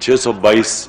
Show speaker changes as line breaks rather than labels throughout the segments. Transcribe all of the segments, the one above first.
622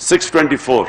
624।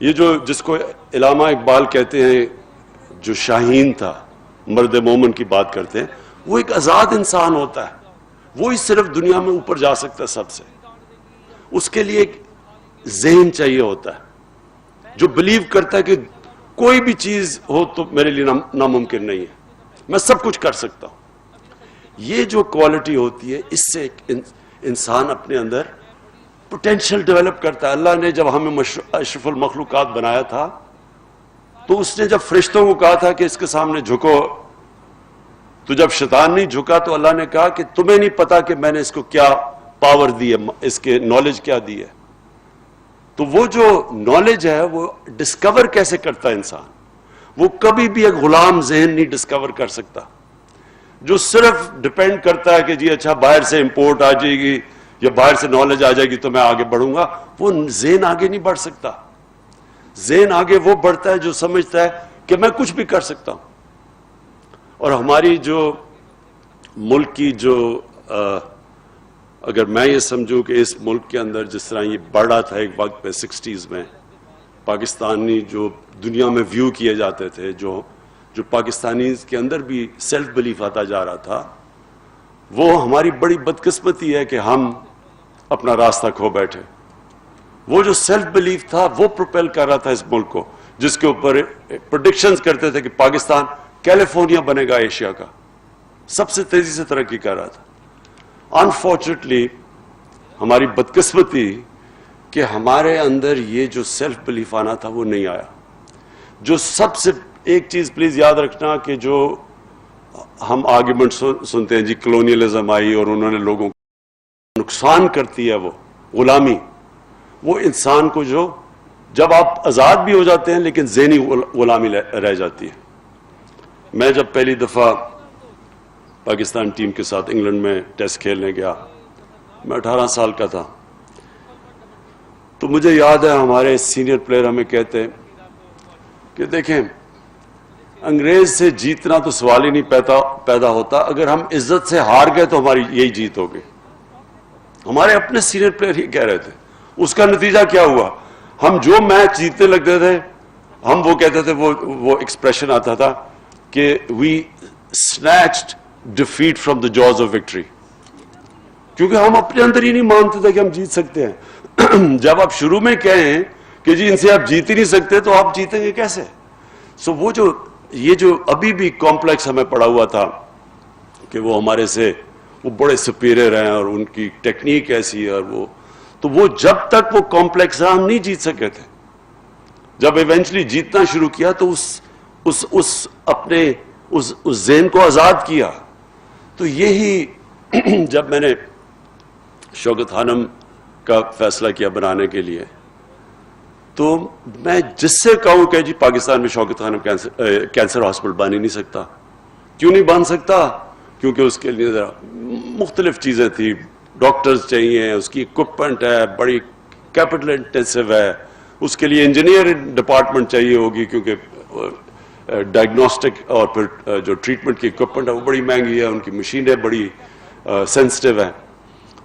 یہ جو جس کو علامہ اقبال کہتے ہیں جو شاہین تھا، مرد مومن کی بات کرتے ہیں، وہ ایک آزاد انسان ہوتا ہے، وہی صرف دنیا میں اوپر جا سکتا ہے سب سے. اس کے لیے ایک ذہن چاہیے ہوتا ہے جو بلیو کرتا ہے کہ کوئی بھی چیز ہو تو میرے لیے ناممکن نہیں ہے، میں سب کچھ کر سکتا ہوں. یہ جو کوالٹی ہوتی ہے، اس سے ایک انسان اپنے اندر پوٹینشل ڈیولپ کرتا ہے. اللہ نے جب ہمیں اشرف المخلوقات بنایا تھا تو اس نے جب فرشتوں کو کہا تھا کہ اس کے سامنے جھکو، تو جب شیطان نہیں جھکا تو اللہ نے کہا کہ تمہیں نہیں پتا کہ میں نے اس کو کیا پاور دی ہے، اس کے نالج کیا دی ہے. تو وہ جو نالج ہے وہ ڈسکور کیسے کرتا ہے انسان؟ وہ کبھی بھی ایک غلام ذہن نہیں ڈسکور کر سکتا جو صرف ڈیپینڈ کرتا ہے کہ جی اچھا باہر سے امپورٹ آ جائے گی یا باہر سے نالج آ جائے گی تو میں آگے بڑھوں گا. وہ ذہن آگے نہیں بڑھ سکتا. ذہن آگے وہ بڑھتا ہے جو سمجھتا ہے کہ میں کچھ بھی کر سکتا ہوں. اور ہماری جو ملک کی جو اگر میں یہ سمجھوں کہ اس ملک کے اندر جس طرح یہ بڑھ رہا تھا ایک وقت پہ 60s میں، پاکستانی جو دنیا میں ویو کیے جاتے تھے، جو پاکستانیز کے اندر بھی سیلف بلیف آتا جا رہا تھا، وہ ہماری بڑی بدقسمتی ہے کہ ہم اپنا راستہ کھو بیٹھے. وہ جو سیلف بلیف تھا وہ پروپیل کر رہا تھا اس ملک کو، جس کے اوپر پریڈکشنز کرتے تھے کہ پاکستان کیلیفورنیا بنے گا ایشیا کا، سب سے تیزی سے ترقی کر رہا تھا. انفارچونیٹلی ہماری بدقسمتی کہ ہمارے اندر یہ جو سیلف بلیف آنا تھا وہ نہیں آیا. جو سب سے ایک چیز پلیز یاد رکھنا کہ جو ہم آرگیومنٹ سنتے ہیں جی کلونیلزم آئی اور انہوں نے لوگوں کو نقصان کرتی ہے، وہ غلامی، وہ انسان کو جو جب آپ آزاد بھی ہو جاتے ہیں لیکن ذہنی غلامی رہ جاتی ہے. میں جب پہلی دفعہ پاکستان ٹیم کے ساتھ انگلینڈ میں ٹیسٹ کھیلنے گیا، میں 18 سال کا تھا، تو مجھے یاد ہے ہمارے سینئر پلیئر ہمیں کہتے کہ دیکھیں انگریز سے جیتنا تو سوال ہی نہیں پیدا ہوتا، اگر ہم عزت سے ہار گئے تو ہماری یہی جیت ہوگی. ہمارے اپنے سینئر پلیئر ہی کہہ رہے تھے. اس کا نتیجہ کیا ہوا؟ ہم جو میچ جیتنے لگتے تھے ہم وہ کہتے تھے، وہ ایکسپریشن آتا تھا کہ وی snatched defeat from the jaws of victory، کیونکہ ہم اپنے اندر ہی نہیں مانتے تھے کہ ہم جیت سکتے ہیں. جب آپ شروع میں کہیں کہ جی ان سے آپ جیت ہی نہیں سکتے تو آپ جیتیں گے کیسے؟ وہ یہ جو ابھی بھی کمپلیکس ہمیں پڑا ہوا تھا کہ وہ ہمارے سے وہ بڑے سپیریئر ہیں اور ان کی ٹیکنیک ایسی ہے، اور تو وہ جب تک وہ کمپلیکس رہا ہم نہیں جیت سکے تھے. جب ایونچولی جیتنا شروع کیا تو اپنے ذہن کو آزاد کیا. تو یہی جب میں نے شوکت خانم کا فیصلہ کیا بنانے کے لیے، تو میں جس سے کہوں کہ جی پاکستان میں شوکت خانم کینسر ہاسپٹل بن ہی نہیں سکتا. کیوں نہیں بن سکتا؟ کیونکہ اس کے لیے ذرا مختلف چیزیں تھیں، ڈاکٹرز چاہیے، اس کی اکوپمنٹ ہے، بڑی کیپٹل انٹینسو ہے، اس کے لیے انجینئر ڈپارٹمنٹ چاہیے ہوگی، کیونکہ ڈائگنوسٹک اور پھر جو ٹریٹمنٹ کی اکوپمنٹ ہے وہ بڑی مہنگی ہے، ان کی مشینیں بڑی سینسٹیو ہیں،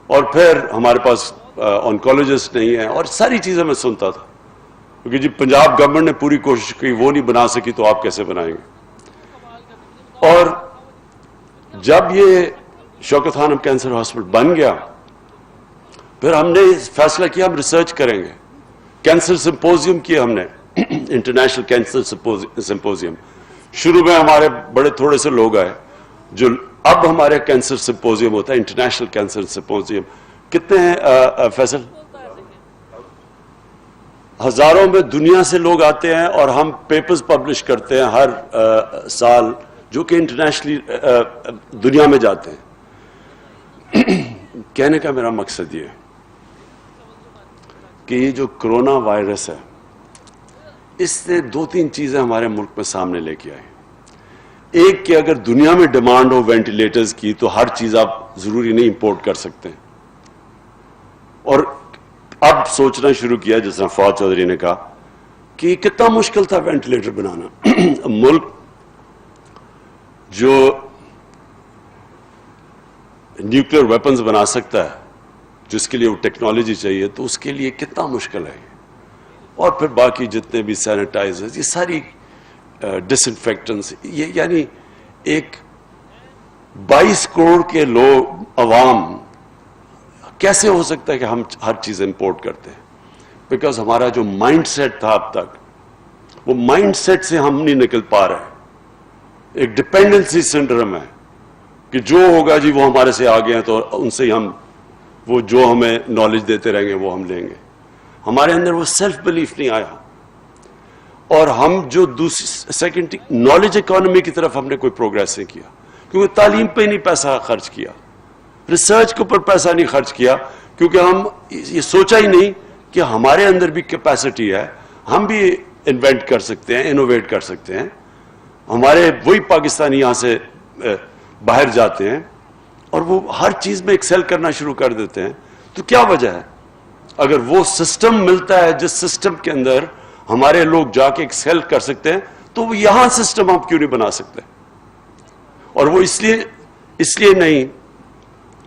اور پھر ہمارے پاس آنکولوجسٹ نہیں ہیں، اور ساری چیزیں میں سنتا تھا. کیونکہ جی پنجاب گورنمنٹ نے پوری کوشش کی، وہ نہیں بنا سکی تو آپ کیسے بنائیں گے؟ اور جب یہ شوکت خانم کینسر ہاسپٹل بن گیا، پھر ہم نے فیصلہ کیا ہم ریسرچ کریں گے. کینسر سمپوزیم کیا ہم نے، انٹرنیشنل کینسر سمپوزیم. شروع میں ہمارے بڑے تھوڑے سے لوگ آئے، جو اب ہمارے کینسر سمپوزیم ہوتا ہے انٹرنیشنل کینسر سمپوزیم. کتنے ہیں فیصل؟ ہزاروں میں دنیا سے لوگ آتے ہیں، اور ہم پیپرز پبلش کرتے ہیں ہر سال جو کہ انٹرنیشنلی دنیا میں جاتے ہیں. کہنے کا میرا مقصد یہ ہے کہ یہ جو کرونا وائرس ہے، اس نے 2-3 چیزیں ہمارے ملک میں سامنے لے کے آئی. ایک کہ اگر دنیا میں ڈیمانڈ ہو وینٹیلیٹرز کی تو ہر چیز آپ ضروری نہیں امپورٹ کر سکتے ہیں. اور اب سوچنا شروع کیا جس طرح فواد چودھری نے کہا کہ کتنا مشکل تھا وینٹیلیٹر بنانا. ملک جو نیوکلیر ویپنز بنا سکتا ہے، جس کے لیے وہ ٹیکنالوجی چاہیے، تو اس کے لیے کتنا مشکل ہے. اور پھر باقی جتنے بھی سینیٹائزرز، یہ ساری ڈس انفیکٹنٹس، یہ یعنی ایک 22 کروڑ کے لوگ عوام کیسے ہو سکتا ہے کہ ہم ہر چیز امپورٹ کرتے ہیں؟ بیکاز ہمارا جو مائنڈ سیٹ تھا اب تک، وہ مائنڈ سیٹ سے ہم نہیں نکل پا رہے. ایک ڈپینڈنسی سنڈرم ہے کہ جو ہوگا جی وہ ہمارے سے آگے ہیں تو ان سے ہی ہم وہ جو ہمیں نالج دیتے رہیں گے وہ ہم لیں گے. ہمارے اندر وہ سیلف بلیف نہیں آیا. اور ہم جو دوسری سیکنڈ نالج اکانومی کی طرف ہم نے کوئی پروگریس نہیں کیا، کیونکہ تعلیم پہ نہیں پیسہ خرچ کیا، ریسرچ کے اوپر پیسہ نہیں خرچ کیا، کیونکہ ہم یہ سوچا ہی نہیں کہ ہمارے اندر بھی کیپیسٹی ہے، ہم بھی انوینٹ کر سکتے ہیں، انوویٹ کر سکتے ہیں. ہمارے وہی پاکستانی یہاں سے باہر جاتے ہیں اور وہ ہر چیز میں ایکسل کرنا شروع کر دیتے ہیں. تو کیا وجہ ہے؟ اگر وہ سسٹم ملتا ہے جس سسٹم کے اندر ہمارے لوگ جا کے ایکسل کر سکتے ہیں، تو وہ یہاں سسٹم ہم کیوں نہیں بنا سکتے؟ اور وہ اس لیے نہیں.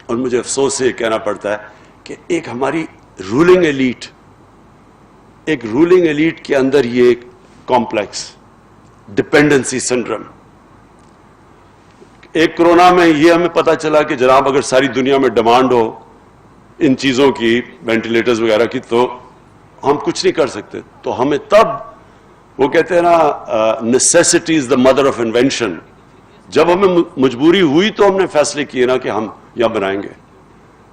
اور مجھے افسوس سے یہ کہنا پڑتا ہے کہ ایک ہماری رولنگ ایلیٹ کے اندر یہ ایک کمپلیکس ڈپینڈنسی سنڈرم. ایک کورونا میں یہ ہمیں پتا چلا کہ جناب اگر ساری دنیا میں ڈیمانڈ ہو ان چیزوں کی، وینٹیلیٹرز وغیرہ کی، تو ہم کچھ نہیں کر سکتے. تو ہمیں تب وہ کہتے ہیں نا necessity is the mother of invention. جب ہمیں مجبوری ہوئی تو ہم نے فیصلے کیے نا کہ ہم یہاں بنائیں گے.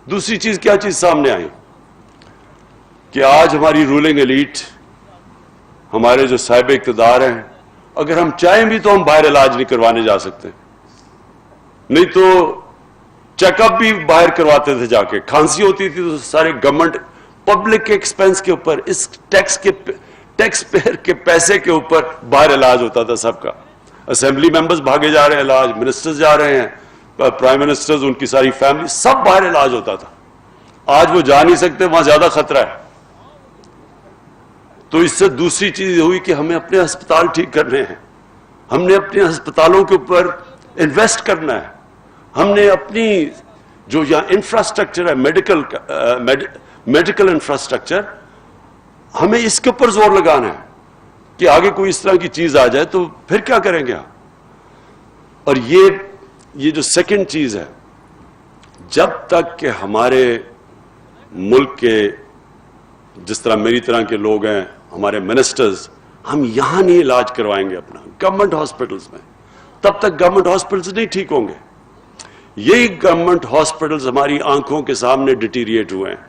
دوسری چیز کیا چیز سامنے آئی کہ آج ہماری رولنگ ایلیٹ، ہمارے جو صاحب اقتدار ہیں، اگر ہم چاہیں بھی تو ہم باہر علاج نہیں کروانے جا سکتے. نہیں تو چیک اپ بھی باہر کرواتے تھے جا کے. کھانسی ہوتی تھی تو سارے گورنمنٹ پبلک کے ایکسپینس کے اوپر، اس ٹیکس پیئر کے پیسے کے اوپر باہر علاج ہوتا تھا سب کا. اسمبلی ممبرز بھاگے جا رہے ہیں علاج، منسٹرز جا رہے ہیں، پرائم منسٹرز، ان کی ساری فیملی، سب باہر علاج ہوتا تھا. آج وہ جا نہیں سکتے، وہاں زیادہ خطرہ ہے. تو اس سے دوسری چیز ہوئی کہ ہمیں اپنے ہسپتال ٹھیک کرنے ہیں، ہم نے اپنے ہسپتالوں کے اوپر انویسٹ کرنا ہے، ہم نے اپنی جو یہاں انفراسٹرکچر ہے، میڈیکل انفراسٹرکچر، ہمیں اس کے اوپر زور لگانا ہے کہ آگے کوئی اس طرح کی چیز آ جائے تو پھر کیا کریں گے. اور یہ جو سیکنڈ چیز ہے، جب تک کہ ہمارے ملک کے جس طرح میری طرح کے لوگ ہیں، ہمارے منسٹرز، ہم یہاں نہیں علاج کروائیں گے اپنا گورنمنٹ ہاسپٹلز میں، تب تک گورنمنٹ ہاسپٹلز نہیں ٹھیک ہوں گے. یہی گورنمنٹ ہاسپٹلز ہماری آنکھوں کے سامنے ڈیٹیریٹ ہوئے ہیں.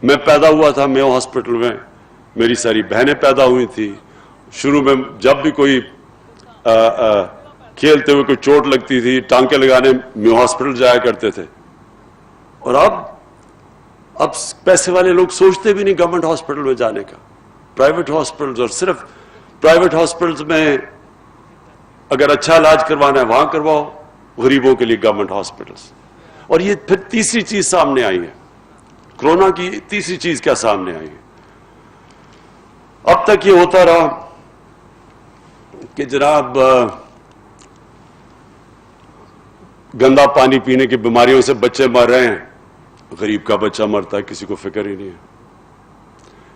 میں پیدا ہوا تھا میو ہاسپٹل میں، میری ساری بہنیں پیدا ہوئی تھی. شروع میں جب بھی کوئی کھیلتے ہوئے کوئی چوٹ لگتی تھی، ٹانکے لگانے میو ہاسپٹل جایا کرتے تھے. اور اب پیسے والے لوگ سوچتے بھی نہیں گورنمنٹ ہاسپٹل میں جانے کا. پرائیویٹ ہاسپٹلز، اور صرف پرائیویٹ ہاسپٹلز میں اگر اچھا علاج کروانا ہے وہاں کرواؤ، غریبوں کے لیے گورنمنٹ ہاسپٹلز. اور یہ پھر تیسری چیز سامنے آئی ہے، کورونا کی تیسری چیز کیا سامنے آئی ہے. اب تک یہ ہوتا رہا کہ جناب گندا پانی پینے کی بیماریوں سے بچے مر رہے ہیں، غریب کا بچہ مرتا ہے، کسی کو فکر ہی نہیں ہے.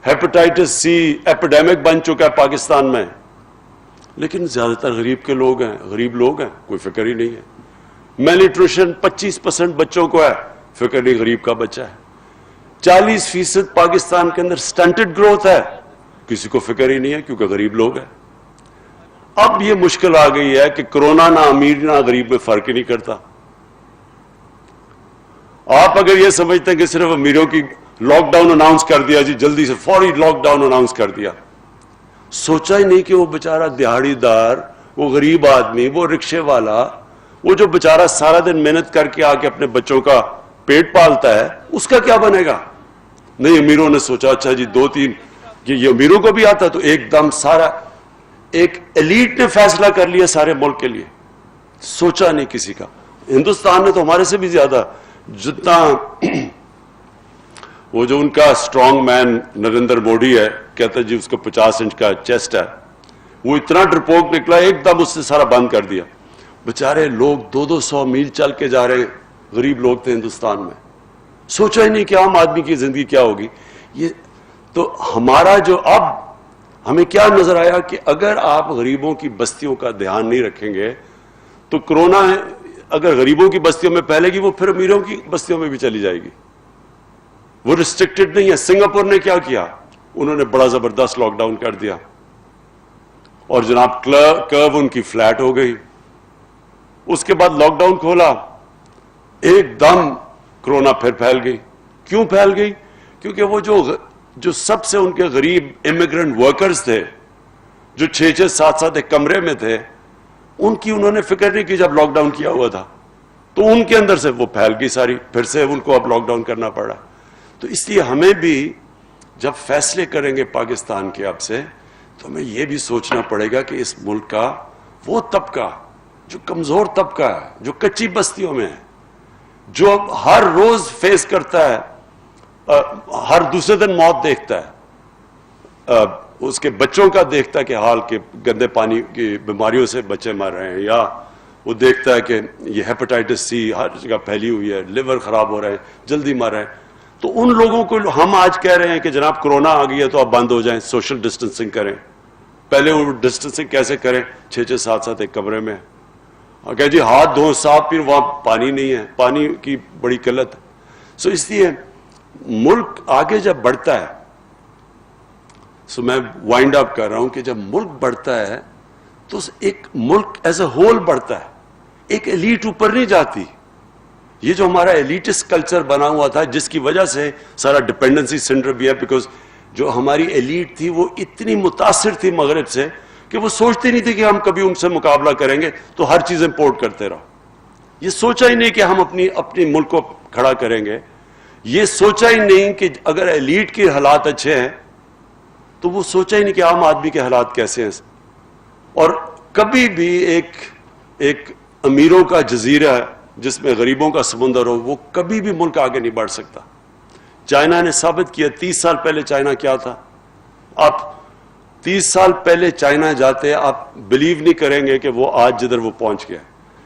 ہیپاٹائٹس سی ایپیڈیمک بن چکا ہے پاکستان میں، لیکن زیادہ تر غریب لوگ ہیں، کوئی فکر ہی نہیں ہے. میل نیوٹریشن 25% بچوں کو ہے، فکر نہیں، غریب کا بچہ ہے. 40% پاکستان کے اندر سٹنٹڈ گروتھ ہے، کسی کو فکر ہی نہیں ہے کیونکہ غریب لوگ ہیں. اب یہ مشکل آ گئی ہے کہ کورونا نہ امیر نہ غریب میں فرق ہی نہیں کرتا. آپ اگر یہ سمجھتے ہیں کہ صرف امیروں کی لاک ڈاؤن اناؤنس کر دیا جی، جلدی سے فوری لاک ڈاؤن اناؤنس کر دیا، سوچا ہی نہیں کہ وہ بیچارہ دیہڑی دار، وہ غریب آدمی، وہ رکشے والا، وہ جو بیچارہ سارا دن محنت کر کے آ کے اپنے بچوں کا پیٹ پالتا ہے، اس کا کیا بنے گا. نہیں، امیروں نے سوچا اچھا جی 2-3 یہ امیروں کو بھی آتا، تو ایک دم سارا ایک ایلیٹ نے فیصلہ کر لیا سارے ملک کے لیے، سوچا نہیں کسی کا. ہندوستان نے تو ہمارے سے بھی زیادہ، جتنا وہ جو ان کا اسٹرانگ مین نریندر موڈی ہے، کہتا ہے جی اس کا 50 انچ کا چیسٹ ہے، وہ اتنا ڈرپوک نکلا ایک دم اس نے سارا بند کر دیا. بیچارے لوگ 200 میل چل کے جا رہے، غریب لوگ تھے ہندوستان میں. سوچا ہی نہیں کہ عام آدمی کی زندگی کیا ہوگی. یہ تو ہمارا جو اب ہمیں کیا نظر آیا کہ اگر آپ غریبوں کی بستیوں کا دھیان نہیں رکھیں گے تو کرونا اگر غریبوں کی بستیوں میں پھیلے گی وہ پھر امیروں کی بستیوں میں بھی چلی جائے گی. وہ ریسٹرکٹڈ نہیں ہے. سنگاپور نے کیا کیا, انہوں نے بڑا زبردست لاک ڈاؤن کر دیا اور جناب کرو ان کی فلیٹ ہو گئی. اس کے بعد لاک ڈاؤن کھولا, ایک دم کرونا پھر پھیل گئی. کیوں پھیل گئی؟ کیونکہ وہ جو سب سے ان کے غریب امیگرنٹ ورکرز تھے, جو 6-6 7-7 ایک کمرے میں تھے, ان کی انہوں نے فکر نہیں کی جب لاک ڈاؤن کیا ہوا تھا, تو ان کے اندر سے وہ پھیل گئی ساری, پھر سے ان کو اب لاک ڈاؤن کرنا پڑا. تو اس لیے ہمیں بھی جب فیصلے کریں گے پاکستان کے اب سے, تو ہمیں یہ بھی سوچنا پڑے گا کہ اس ملک کا وہ طبقہ جو کمزور طبقہ ہے, جو کچی بستیوں میں ہے, جو ہر روز فیس کرتا ہے, ہر دوسرے دن موت دیکھتا ہے, اس کے بچوں کا دیکھتا ہے کہ حال کے گندے پانی کی بیماریوں سے بچے مر رہے ہیں, یا وہ دیکھتا ہے کہ یہ ہیپاٹائٹس سی ہر جگہ پھیلی ہوئی ہے, لیور خراب ہو رہے ہیں, جلدی مر رہے ہیں. تو ان لوگوں کو ہم آج کہہ رہے ہیں کہ جناب کرونا آ گئی ہے تو آپ بند ہو جائیں, سوشل ڈسٹنسنگ کریں. پہلے وہ ڈسٹنسنگ کیسے کریں؟ 6-6 7-7 ایک کمرے میں, اور کہ جی ہاتھ دھویں صاف, پھر وہاں پانی نہیں ہے, پانی کی بڑی قلت ہے. سو اس لیے ملک آگے جب بڑھتا ہے, سو میں وائنڈ اپ کر رہا ہوں کہ جب ملک بڑھتا ہے تو ایک ملک ایز اے ہول بڑھتا ہے, ایک ایلیٹ اوپر نہیں جاتی. یہ جو ہمارا ایلیٹس کلچر بنا ہوا تھا, جس کی وجہ سے سارا ڈپینڈنسی سینڈروم بھی ہے, بیکاز جو ہماری ایلیٹ تھی وہ اتنی متاثر تھی مغرب سے کہ وہ سوچتے نہیں تھے کہ ہم کبھی ان سے مقابلہ کریں گے, تو ہر چیز امپورٹ کرتے رہو. یہ سوچا ہی نہیں کہ ہم اپنی ملک کو کھڑا کریں گے. یہ سوچا ہی نہیں کہ اگر ایلیٹ کے حالات اچھے ہیں تو وہ سوچا ہی نہیں کہ عام آدمی کے حالات کیسے ہیں. اور کبھی بھی ایک امیروں کا جزیرہ جس میں غریبوں کا سمندر ہو, وہ کبھی بھی ملک آگے نہیں بڑھ سکتا. چائنا نے ثابت کیا. 30 سال پہلے چائنا کیا تھا؟ آپ 30 سال پہلے چائنا جاتے آپ بلیو نہیں کریں گے کہ وہ آج جدھر وہ پہنچ گیا.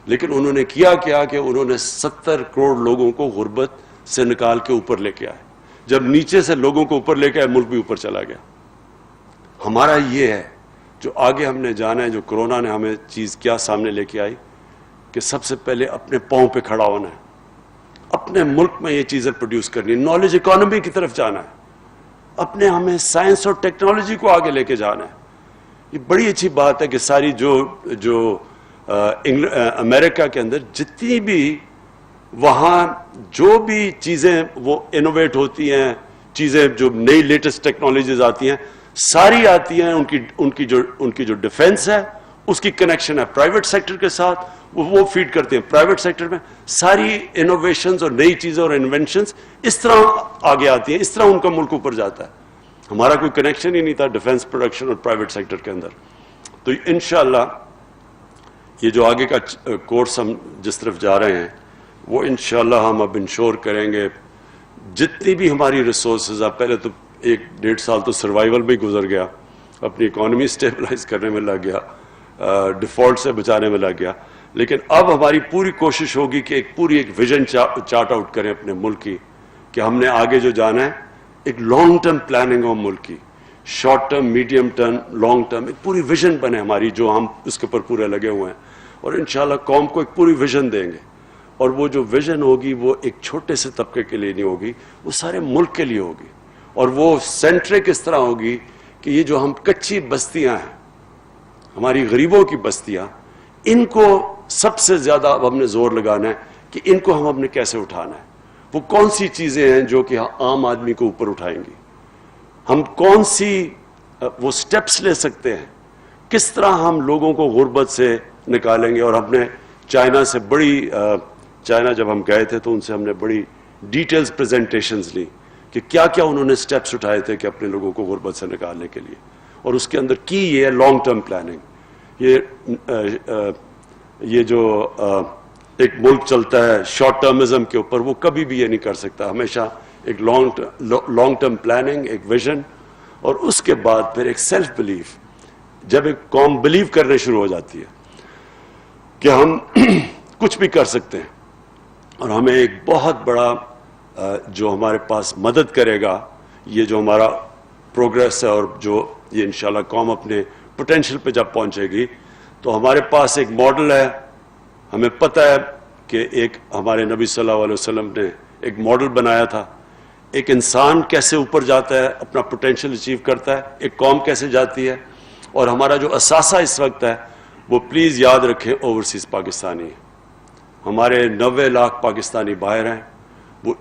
لیکن انہوں نے کیا کہ انہوں نے 70 کروڑ لوگوں کو غربت سے نکال کے اوپر لے کے آئے. جب نیچے سے لوگوں کو اوپر لے کے آئے, ملک بھی اوپر چلا گیا. ہمارا یہ ہے جو آگے ہم نے جانا ہے, جو کرونا نے ہمیں چیز کیا سامنے لے کے آئی, کہ سب سے پہلے اپنے پاؤں پہ کھڑا ہونا ہے, اپنے ملک میں یہ چیزیں پروڈیوس کرنی, نالج اکانومی کی طرف جانا ہے, اپنے ہمیں سائنس اور ٹیکنالوجی کو آگے لے کے جانا ہے. یہ بڑی اچھی بات ہے کہ ساری جو امریکہ کے اندر جتنی بھی وہاں جو بھی چیزیں وہ انوویٹ ہوتی ہیں, چیزیں جو نئی لیٹسٹ ٹیکنالوجیز آتی ہیں, ساری آتی ہیں ان کی جو ڈیفنس ہے اس کی کنیکشن ہے پرائیویٹ سیکٹر کے ساتھ, وہ فیڈ کرتے ہیں پرائیویٹ سیکٹر میں. ساری انوویشنز اور نئی چیزیں اور انوینشنز اس طرح آگے آتی ہیں, اس طرح ان کا ملک اوپر جاتا ہے. ہمارا کوئی کنیکشن ہی نہیں تھا ڈیفنس پروڈکشن اور پرائیویٹ سیکٹر کے اندر. تو انشاءاللہ یہ جو آگے کا کورس ہم جس طرف جا رہے ہیں, وہ انشاءاللہ ہم اب انشور کریں گے جتنی بھی ہماری ریسورسز ہیں. پہلے تو 1-1.5 سال تو سروائیول میں گزر گیا, اپنی اکانومی اسٹیبلائز کرنے میں لگ گیا, ڈیفالٹ سے بچانے میں لگ گیا. لیکن اب ہماری پوری کوشش ہوگی کہ ایک ویژن چارٹ آؤٹ کریں اپنے ملک کی, کہ ہم نے آگے جو جانا ہے ایک لانگ ٹرم پلاننگ ہو ملک کی, short term, medium term, long term, ایک پوری ویژن بنے ہماری, جو ہم اس کے اوپر پورے لگے ہوئے ہیں. اور انشاءاللہ قوم کو ایک پوری ویژن دیں گے, اور وہ جو ویژن ہوگی وہ ایک چھوٹے سے طبقے کے لیے نہیں ہوگی, وہ سارے ملک کے لیے ہوگی. اور وہ سینٹرک اس طرح ہوگی کہ یہ جو ہم کچی بستیاں ہیں, ہماری غریبوں کی بستیاں, ان کو سب سے زیادہ اب ہم نے زور لگانا ہے کہ ان کو ہم نے کیسے اٹھانا ہے. وہ کون سی چیزیں ہیں جو کہ عام آدمی کو اوپر اٹھائیں گی, ہم کون سی وہ سٹیپس لے سکتے ہیں, کس طرح ہم لوگوں کو غربت سے نکالیں گے. اور ہم نے چائنا سے چائنا جب ہم گئے تھے تو ان سے ہم نے بڑی ڈیٹیلز پریزنٹیشنز لی کہ کیا کیا انہوں نے سٹیپس اٹھائے تھے کہ اپنے لوگوں کو غربت سے نکالنے کے لیے. اور اس کے اندر کی یہ ہے لانگ ٹرم پلاننگ. یہ جو ایک ملک چلتا ہے شارٹ ٹرمزم کے اوپر, وہ کبھی بھی یہ نہیں کر سکتا. ہمیشہ ایک لانگ ٹرم پلاننگ, ایک ویژن, اور اس کے بعد پھر ایک سیلف بلیف. جب ایک قوم بلیو کرنے شروع ہو جاتی ہے کہ ہم کچھ بھی کر سکتے ہیں, اور ہمیں ایک بہت بڑا جو ہمارے پاس مدد کرے گا, یہ جو ہمارا پروگریس ہے اور جو یہ انشاءاللہ قوم اپنے پوٹینشیل پہ جب پہنچے گی تو ہمارے پاس ایک ماڈل ہے. ہمیں پتہ ہے کہ ایک ہمارے نبی صلی اللہ علیہ وسلم نے ایک ماڈل بنایا تھا. ایک انسان کیسے اوپر جاتا ہے, اپنا پوٹینشیل اچیو کرتا ہے, ایک قوم کیسے جاتی ہے. اور ہمارا جو اثاثہ اس وقت ہے وہ پلیز یاد رکھیں اوورسیز پاکستانی ہے. ہمارے 90 لاکھ پاکستانی باہر ہیں. وہ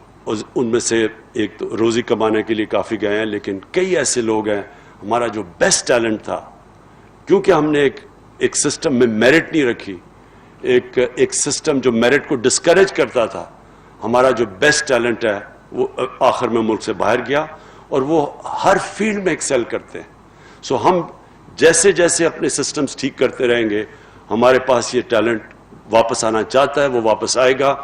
ان میں سے ایک تو روزی کمانے کے لیے کافی گئے ہیں, لیکن کئی ایسے لوگ ہیں ہمارا جو بیسٹ ٹیلنٹ تھا, کیونکہ ہم نے ایک سسٹم میں میرٹ نہیں رکھی, ایک سسٹم جو میرٹ کو ڈسکریج کرتا تھا, ہمارا جو بیسٹ ٹیلنٹ ہے وہ آخر میں ملک سے باہر گیا اور وہ ہر فیلڈ میں ایکسل کرتے ہیں. سو ہم جیسے جیسے اپنے سسٹمز ٹھیک کرتے رہیں گے, ہمارے پاس یہ ٹیلنٹ واپس آنا چاہتا ہے وہ واپس آئے گا.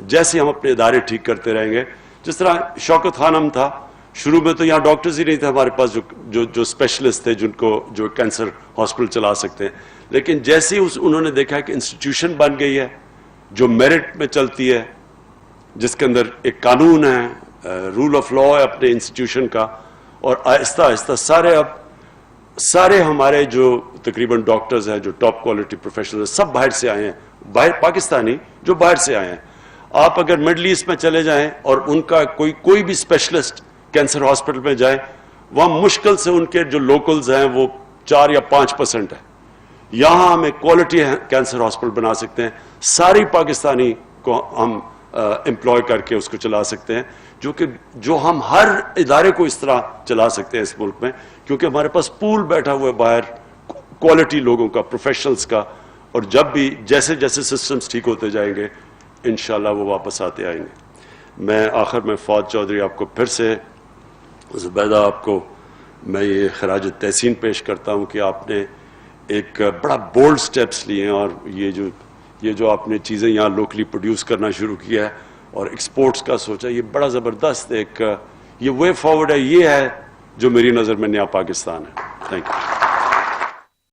جیسے ہم اپنے ادارے ٹھیک کرتے رہیں گے, جس طرح شوکت خانم تھا, شروع میں تو یہاں ڈاکٹرز ہی نہیں تھے ہمارے پاس جو اسپیشلسٹ تھے جو کینسر ہاسپٹل چلا سکتے ہیں. لیکن جیسے ہی انہوں نے دیکھا کہ انسٹیٹیوشن بن گئی ہے جو میرٹ میں چلتی ہے, جس کے اندر ایک قانون ہے, رول آف لا ہے اپنے انسٹیٹیوشن کا, اور آہستہ آہستہ سارے ہمارے جو تقریباً ڈاکٹرز ہیں جو ٹاپ کوالٹی پروفیشنل ہیں سب باہر سے آئے ہیں, باہر پاکستانی جو باہر سے آئے ہیں. آپ اگر مڈل ایسٹ میں چلے جائیں اور ان کا کوئی بھی اسپیشلسٹ کینسر ہاسپٹل میں جائیں, وہاں مشکل سے ان کے جو لوکلز ہیں وہ 4 یا 5% ہے. یہاں ہم ایک کوالٹی کینسر ہاسپٹل بنا سکتے ہیں, ساری پاکستانی کو ہم امپلوائے کر کے اس کو چلا سکتے ہیں, جو ہم ہر ادارے کو اس طرح چلا سکتے ہیں اس ملک میں, کیونکہ ہمارے پاس پول بیٹھا ہوا ہے باہر کوالٹی لوگوں کا, پروفیشنلز کا. اور جب بھی جیسے جیسے سسٹمز ٹھیک ہوتے جائیں گے انشاءاللہ وہ واپس آتے آئیں گے. میں آخر میں فواد چودھری آپ کو پھر سے, زبیدہ آپ کو میں یہ خراج تحسین پیش کرتا ہوں کہ آپ نے ایک بڑا بولڈ سٹیپس لیے ہیں, اور یہ جو آپ نے چیزیں یہاں لوکلی پروڈیوس کرنا شروع کیا ہے اور ایکسپورٹس کا سوچا, یہ بڑا زبردست ایک یہ وے فارورڈ ہے. یہ ہے جو میری نظر میں نیا پاکستان ہے. Thank you.